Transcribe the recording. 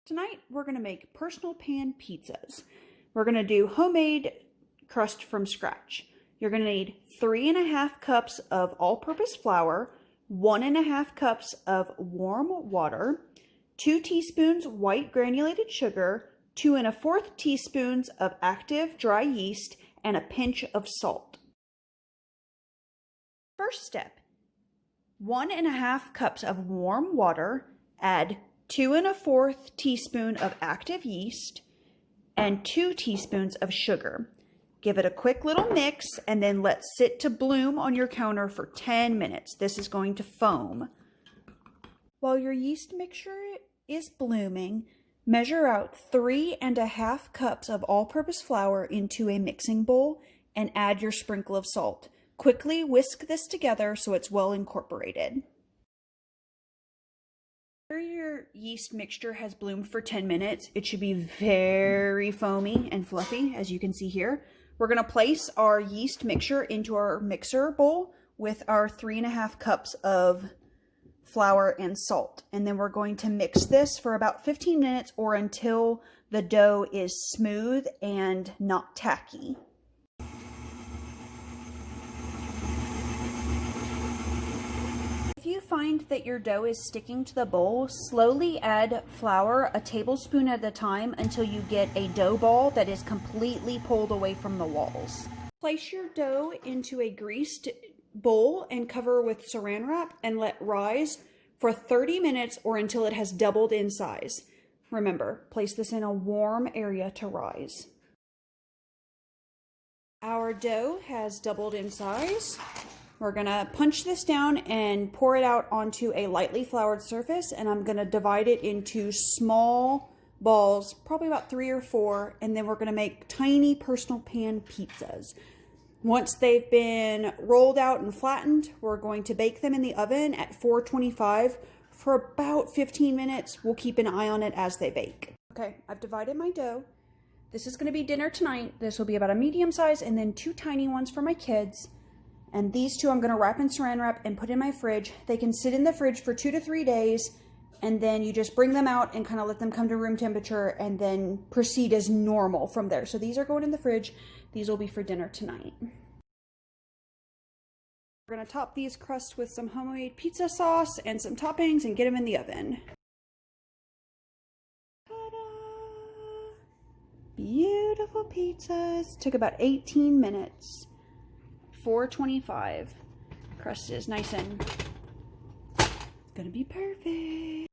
Tonight, we're going to make personal pan pizzas. We're going to do homemade crust from scratch. You're going to need 3.5 cups of all-purpose flour, 1.5 cups of warm water, 2 teaspoons white granulated sugar, 2 1/4 teaspoons of active dry yeast, and a pinch of salt. First step, 1.5 cups of warm water, add 2 1/4 teaspoon of active yeast, and 2 teaspoons of sugar. Give it a quick little mix and then let sit to bloom on your counter for 10 minutes. This is going to foam. While your yeast mixture is blooming, measure out 3.5 cups of all-purpose flour into a mixing bowl and add your sprinkle of salt. Quickly whisk this together so it's well incorporated. After your yeast mixture has bloomed for 10 minutes, it should be very foamy and fluffy, as you can see here. We're going to place our yeast mixture into our mixer bowl with our 3.5 cups of flour and salt. And then we're going to mix this for about 15 minutes or until the dough is smooth and not tacky. If you find that your dough is sticking to the bowl, slowly add flour a tablespoon at a time until you get a dough ball that is completely pulled away from the walls. Place your dough into a greased bowl and cover with saran wrap and let rise for 30 minutes or until it has doubled in size. Remember, place this in a warm area to rise. Our dough has doubled in size. We're gonna punch this down and pour it out onto a lightly floured surface, and I'm gonna divide it into small balls, probably about 3 or 4, and then we're gonna make tiny personal pan pizzas. Once they've been rolled out and flattened, we're going to bake them in the oven at 425 for about 15 minutes. We'll keep an eye on it as they bake. Okay, I've divided my dough. This is gonna be dinner tonight. This will be about a medium size and then 2 tiny ones for my kids. And these 2 I'm going to wrap in saran wrap and put in my fridge. They can sit in the fridge for 2 to 3 days, and then you just bring them out and kind of let them come to room temperature and then proceed as normal from there. So these are going in the fridge. These will be for dinner tonight. We're going to top these crusts with some homemade pizza sauce and some toppings and get them in the oven. Ta-da! Beautiful pizzas. Took about 18 minutes. 425. Crust is nice and gonna be perfect.